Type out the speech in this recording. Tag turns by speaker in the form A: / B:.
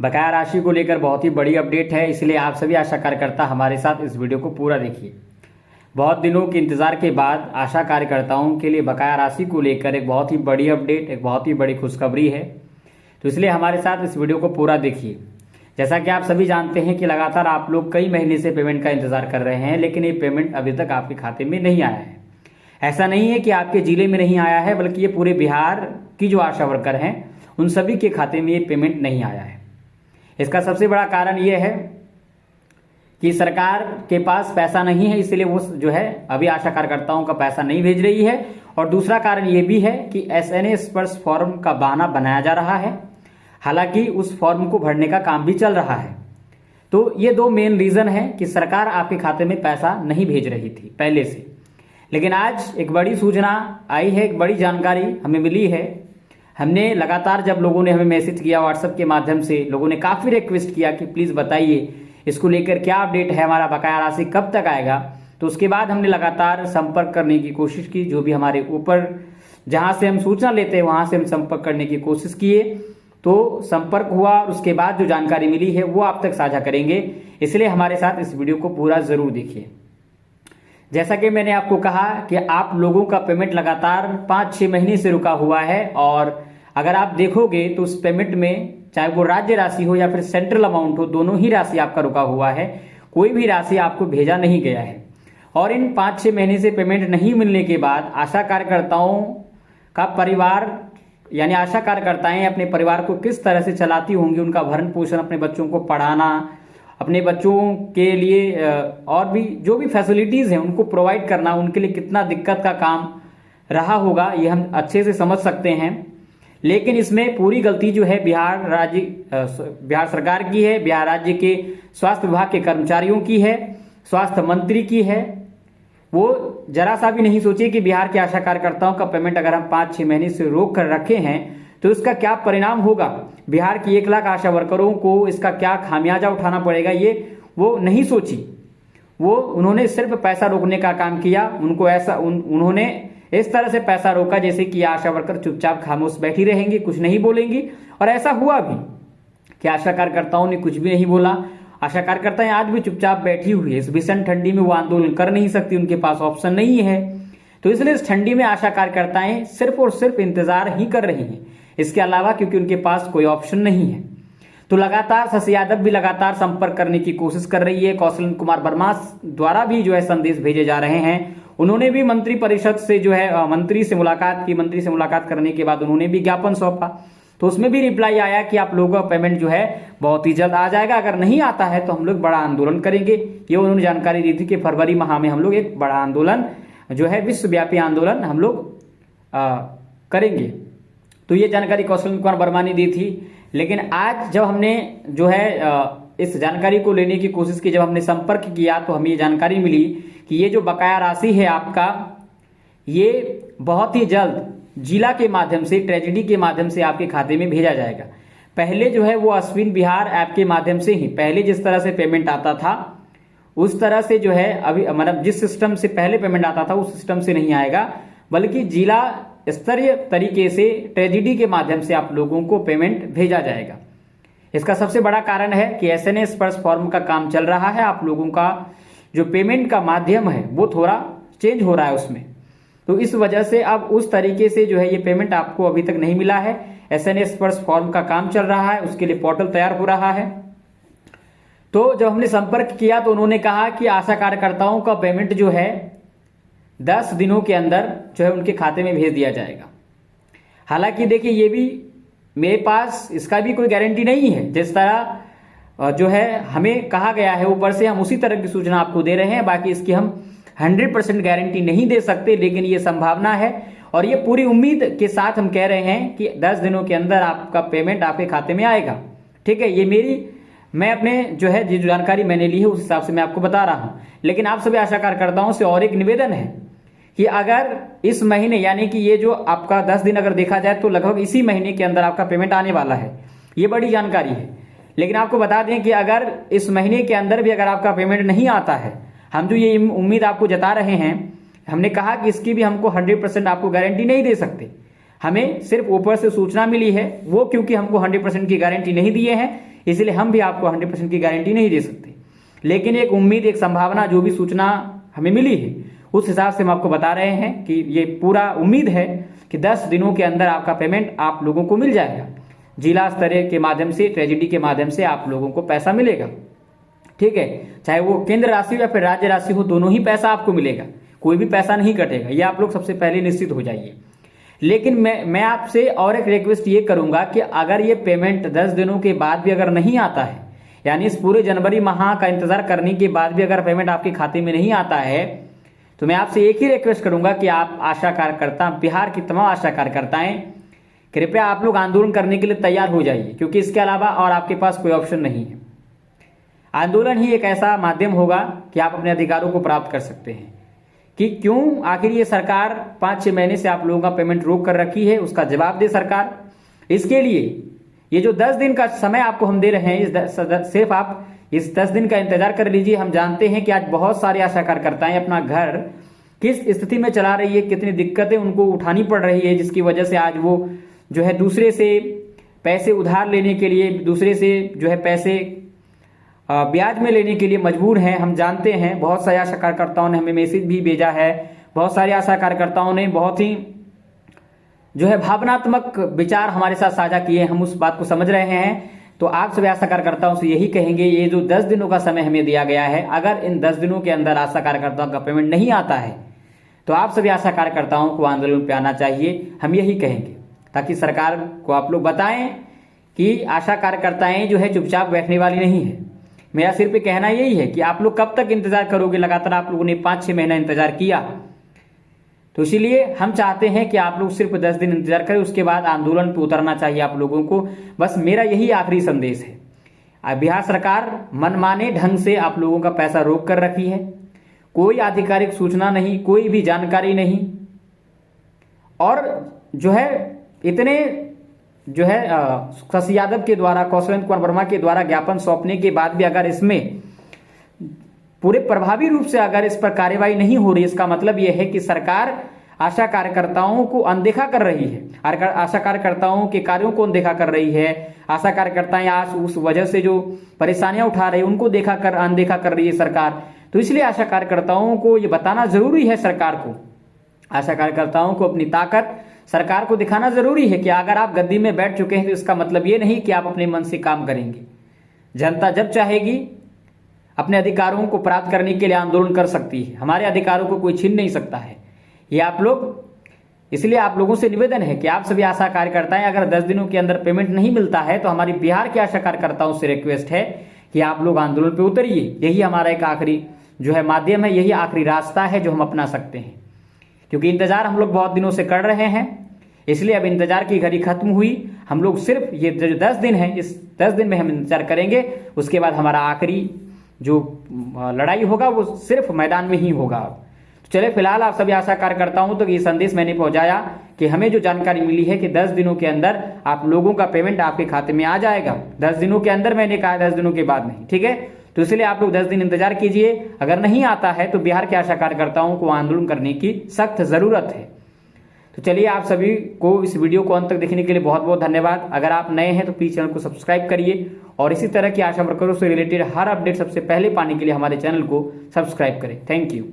A: बकाया राशि को लेकर बहुत ही बड़ी अपडेट है, इसलिए आप सभी आशा कार्यकर्ता हमारे साथ इस वीडियो को पूरा देखिए। बहुत दिनों के इंतजार के बाद आशा कार्यकर्ताओं के लिए बकाया राशि को लेकर एक बहुत ही बड़ी अपडेट, एक बहुत ही बड़ी खुशखबरी है, तो इसलिए हमारे साथ इस वीडियो को पूरा देखिए। जैसा कि आप सभी जानते हैं कि लगातार आप लोग कई महीने से पेमेंट का इंतजार कर रहे हैं, लेकिन ये पेमेंट अभी तक आपके खाते में नहीं आया है। ऐसा नहीं है कि आपके जिले में नहीं आया है, बल्कि ये पूरे बिहार की जो आशा वर्कर हैं उन सभी के खाते में ये पेमेंट नहीं आया है। इसका सबसे बड़ा कारण ये है कि सरकार के पास पैसा नहीं है, इसलिए वो जो है अभी आशा कार्यकर्ताओं का पैसा नहीं भेज रही है। और दूसरा कारण ये भी है कि एसएनए स्पर्श फॉर्म का बहाना बनाया जा रहा है, हालांकि उस फॉर्म को भरने का काम भी चल रहा है। तो ये दो मेन रीजन है कि सरकार आपके खाते में पैसा नहीं भेज रही थी पहले से। लेकिन आज एक बड़ी सूचना आई है, एक बड़ी जानकारी हमें मिली है। हमने लगातार जब लोगों ने हमें मैसेज किया व्हाट्सएप के माध्यम से, लोगों ने काफ़ी रिक्वेस्ट किया कि प्लीज़ बताइए इसको लेकर क्या अपडेट है, हमारा बकाया राशि कब तक आएगा। तो उसके बाद हमने लगातार संपर्क करने की कोशिश की, जो भी हमारे ऊपर जहां से हम सूचना लेते हैं वहां से हम संपर्क करने की कोशिश किए। तो संपर्क हुआ और उसके बाद जो जानकारी मिली है वो आप तक साझा करेंगे, इसलिए हमारे साथ इस वीडियो को पूरा ज़रूर देखिए। जैसा कि मैंने आपको कहा कि आप लोगों का पेमेंट लगातार 5-6 महीने से रुका हुआ है, और अगर आप देखोगे तो उस पेमेंट में चाहे वो राज्य राशि हो या फिर सेंट्रल अमाउंट हो, दोनों ही राशि आपका रुका हुआ है, कोई भी राशि आपको भेजा नहीं गया है। और इन 5-6 महीने से पेमेंट नहीं मिलने के बाद आशा कार्यकर्ताओं का परिवार यानी आशा कार्यकर्ताएं अपने परिवार को किस तरह से चलाती होंगी, उनका भरण पोषण, अपने बच्चों को पढ़ाना, अपने बच्चों के लिए और भी जो भी फैसिलिटीज़ हैं उनको प्रोवाइड करना, उनके लिए कितना दिक्कत का काम रहा होगा, ये हम अच्छे से समझ सकते हैं। लेकिन इसमें पूरी गलती जो है बिहार सरकार की है, बिहार राज्य के स्वास्थ्य विभाग के कर्मचारियों की है, स्वास्थ्य मंत्री की है। वो जरा सा भी नहीं सोचे कि बिहार के आशा कार्यकर्ताओं का पेमेंट अगर हम 5-6 महीने से रोक कर रखे हैं तो इसका क्या परिणाम होगा, बिहार की 1 लाख आशा वर्करों को इसका क्या खामियाजा उठाना पड़ेगा, ये वो नहीं सोची। उन्होंने सिर्फ पैसा रोकने का काम किया। उन्होंने इस तरह से पैसा रोका जैसे कि आशा वर्कर चुपचाप खामोश बैठी रहेंगी, कुछ नहीं बोलेंगी। और ऐसा हुआ भी कि आशा कार्यकर्ताओं ने कुछ भी नहीं बोला। आशा कार्यकर्ताएं आज भी चुपचाप बैठी हुई है। इस भीषण ठंडी में वो आंदोलन कर नहीं सकती, उनके पास ऑप्शन नहीं है। तो इसलिए इस ठंडी में आशा कार्यकर्ताएं सिर्फ और सिर्फ इंतजार ही कर रही हैं, इसके अलावा, क्योंकि उनके पास कोई ऑप्शन नहीं है। तो लगातार शशि यादव भी लगातार संपर्क करने की कोशिश कर रही है। कौशल कुमार वर्मा द्वारा भी जो है संदेश भेजे जा रहे हैं। उन्होंने भी मंत्री परिषद से जो है मंत्री से मुलाकात की। मंत्री से मुलाकात करने के बाद उन्होंने भी ज्ञापन सौंपा, तो उसमें भी रिप्लाई आया कि आप लोगों का पेमेंट जो है बहुत ही जल्द आ जाएगा, अगर नहीं आता है तो हम लोग बड़ा आंदोलन करेंगे। ये उन्होंने जानकारी दी थी कि फरवरी माह में हम लोग एक बड़ा आंदोलन जो है विश्वव्यापी आंदोलन हम लोग करेंगे। तो ये जानकारी कौशल कुमार वर्मा ने दी थी। लेकिन आज जब हमने जो है इस जानकारी को लेने की कोशिश की, जब हमने संपर्क किया, तो हमें ये जानकारी मिली कि ये जो बकाया राशि है आपका, ये बहुत ही जल्द जिला के माध्यम से, ट्रेजेडी के माध्यम से आपके खाते में भेजा जाएगा। पहले जो है वो अश्विन बिहार ऐप के माध्यम से ही, पहले जिस तरह से पेमेंट आता था उस तरह से जो है अभी, मतलब जिस सिस्टम से पहले पेमेंट आता था उस सिस्टम से नहीं आएगा, बल्कि जिला स्तरीय तरीके से ट्रेजेडी के माध्यम से आप लोगों को पेमेंट भेजा जाएगा। इसका सबसे बड़ा कारण है कि एसएनए स्पर्श फॉर्म का काम चल रहा है। आप लोगों का जो पेमेंट का माध्यम है वो थोड़ा चेंज हो रहा है उसमें, तो इस वजह से अब उस तरीके से जो है ये पेमेंट आपको अभी तक नहीं मिला है। एसएनए स्पर्श फॉर्म का काम चल रहा है, उसके लिए पोर्टल तैयार हो रहा है। तो जब हमने संपर्क किया तो उन्होंने कहा कि आशा कार्यकर्ताओं का पेमेंट जो है 10 दिनों के अंदर जो है उनके खाते में भेज दिया जाएगा। हालांकि देखिए, ये भी मेरे पास इसका भी कोई गारंटी नहीं है। जिस तरह जो है हमें कहा गया है ऊपर से, हम उसी तरह की सूचना आपको दे रहे हैं। बाकी इसकी हम 100% गारंटी नहीं दे सकते, लेकिन ये संभावना है और ये पूरी उम्मीद के साथ हम कह रहे हैं कि 10 दिनों के अंदर आपका पेमेंट आपके खाते में आएगा। ठीक है, ये मैं अपने जो है जो जानकारी मैंने ली है उस हिसाब से मैं आपको बता रहा हूं। लेकिन आप सभी आशा कार्यकर्ताओं से और एक निवेदन है कि अगर इस महीने, यानी कि ये जो आपका 10 दिन अगर देखा जाए तो लगभग इसी महीने के अंदर आपका पेमेंट आने वाला है। ये बड़ी जानकारी है। लेकिन आपको बता दें कि अगर इस महीने के अंदर भी अगर आपका पेमेंट नहीं आता है, हम जो ये उम्मीद आपको जता रहे हैं, हमने कहा कि इसकी भी हमको 100% आपको गारंटी नहीं दे सकते। हमें सिर्फ ऊपर से सूचना मिली है, वो क्योंकि हमको 100% की गारंटी नहीं दिए हैं, इसलिए हम भी आपको 100% की गारंटी नहीं दे सकते, लेकिन एक उम्मीद, एक संभावना, जो भी सूचना हमें मिली है उस हिसाब से हम आपको बता रहे हैं कि ये पूरा उम्मीद है कि 10 दिनों के अंदर आपका पेमेंट आप लोगों को मिल जाएगा। जिला स्तरीय के माध्यम से, ट्रेजेडी के माध्यम से आप लोगों को पैसा मिलेगा, ठीक है। चाहे वो केंद्र राशि या फिर राज्य राशि हो, दोनों ही पैसा आपको मिलेगा, कोई भी पैसा नहीं कटेगा, ये आप लोग सबसे पहले निश्चित हो जाइए। लेकिन मैं आपसे और एक रिक्वेस्ट ये करूंगा कि अगर ये पेमेंट 10 दिनों के बाद भी अगर नहीं आता है, यानी इस पूरे जनवरी माह का इंतजार करने के बाद भी अगर पेमेंट आपके खाते में नहीं आता है, तो मैं आपसे एक ही रिक्वेस्ट करूंगा कि आप आशा कार्यकर्ता, बिहार की तमाम आशा कार्यकर्ताएं, कृपया आप लोग आंदोलन करने के लिए तैयार हो जाइए, क्योंकि इसके अलावा और आपके पास कोई ऑप्शन नहीं है। आंदोलन ही एक ऐसा माध्यम होगा कि आप अपने अधिकारों को प्राप्त कर सकते हैं। कि क्यों आखिर ये सरकार 5-6 महीने से आप लोगों का पेमेंट रोक कर रखी है, उसका जवाब दे सरकार। इसके लिए ये जो 10 दिन का समय आपको हम दे रहे हैं, सिर्फ आप इस 10 दिन का इंतजार कर लीजिए। हम जानते हैं कि आज बहुत सारे आशा कार्यकर्ताएं अपना घर किस स्थिति में चला रही है, कितनी दिक्कतें उनको उठानी पड़ रही है, जिसकी वजह से आज वो जो है दूसरे से पैसे उधार लेने के लिए, दूसरे से जो है पैसे ब्याज में लेने के लिए मजबूर हैं। हम जानते हैं बहुत सारे आशा कार्यकर्ताओं ने हमें मैसेज भी भेजा है, बहुत सारे आशा कार्यकर्ताओं ने बहुत ही जो है भावनात्मक विचार हमारे साथ साझा किए, हम उस बात को समझ रहे हैं। तो आप सभी आशा कार्यकर्ताओं से यही कहेंगे, ये जो 10 दिनों का समय हमें दिया गया है, अगर इन 10 दिनों के अंदर आशा कार्यकर्ताओं का पेमेंट नहीं आता है तो आप सभी आशा कार्यकर्ताओं को आंदोलन पे आना चाहिए, हम यही कहेंगे, ताकि सरकार को आप लोग बताएं कि आशा कार्यकर्ताएं जो है चुपचाप बैठने वाली नहीं है। मेरा सिर्फ कहना यही है कि आप लोग कब तक इंतजार करोगे, लगातार आप लोगों ने 5-6 महीना इंतजार किया, तो इसीलिए हम चाहते हैं कि आप लोग सिर्फ 10 दिन इंतजार करें, उसके बाद आंदोलन पर उतरना चाहिए आप लोगों को। बस मेरा यही आखिरी संदेश है। बिहार सरकार मनमाने ढंग से आप लोगों का पैसा रोक कर रखी है, कोई आधिकारिक सूचना नहीं, कोई भी जानकारी नहीं, और जो है इतने जो है शशि यादव के द्वारा, कौशलेंद्र कुमार वर्मा के द्वारा ज्ञापन सौंपने के बाद भी अगर इसमें पूरे प्रभावी रूप से अगर इस पर कार्यवाही नहीं हो रही, इसका मतलब यह है कि सरकार आशा कार्यकर्ताओं को अनदेखा कर रही है, आशा कार्यकर्ताओं के कार्यों को अनदेखा कर रही है। आशा कार्यकर्ताएं आज उस वजह से जो परेशानियां उठा रही है उनको अनदेखा कर रही है सरकार। तो इसलिए आशा कार्यकर्ताओं को ये बताना जरूरी है, सरकार को, आशा कार्यकर्ताओं को अपनी ताकत सरकार को दिखाना जरूरी है कि अगर आप गद्दी में बैठ चुके हैं तो इसका मतलब ये नहीं कि आप अपने मन से काम करेंगे। जनता जब चाहेगी अपने अधिकारों को प्राप्त करने के लिए आंदोलन कर सकती है, हमारे अधिकारों को कोई छीन नहीं सकता है। ये आप लोग, इसलिए आप लोगों से निवेदन है कि आप सभी आशा कार्यकर्ताएं, अगर 10 दिनों के अंदर पेमेंट नहीं मिलता है तो हमारी बिहार के आशा कार्यकर्ताओं से रिक्वेस्ट है कि आप लोग आंदोलन पे उतरिए। यही हमारा एक आखिरी जो है माध्यम है, यही आखिरी रास्ता है जो हम अपना सकते हैं, क्योंकि इंतजार हम लोग बहुत दिनों से कर रहे हैं। इसलिए अब इंतजार की घड़ी खत्म हुई, हम लोग सिर्फ ये जो 10 दिन है, इस 10 दिन में हम इंतजार करेंगे, उसके बाद हमारा आखिरी जो लड़ाई होगा वो सिर्फ मैदान में ही होगा। तो चले, फिलहाल आप सभी आशा कार्यकर्ताओं तक ये संदेश मैंने पहुंचाया कि हमें जो जानकारी मिली है कि 10 दिनों के अंदर आप लोगों का पेमेंट आपके खाते में आ जाएगा। 10 दिनों के अंदर, मैंने कहा 10 दिनों के बाद नहीं, ठीक है। तो इसलिए आप लोग 10 दिन इंतजार कीजिए। अगर नहीं आता है तो बिहार के आशा कार्यकर्ताओं को आंदोलन करने की सख्त जरूरत है। तो चलिए, आप सभी को इस वीडियो को अंत तक देखने के लिए बहुत बहुत धन्यवाद। अगर आप नए हैं तो प्लीज चैनल को सब्सक्राइब करिए और इसी तरह की आशा वर्करों से रिलेटेड हर अपडेट सबसे पहले पाने के लिए हमारे चैनल को सब्सक्राइब करें। Thank you.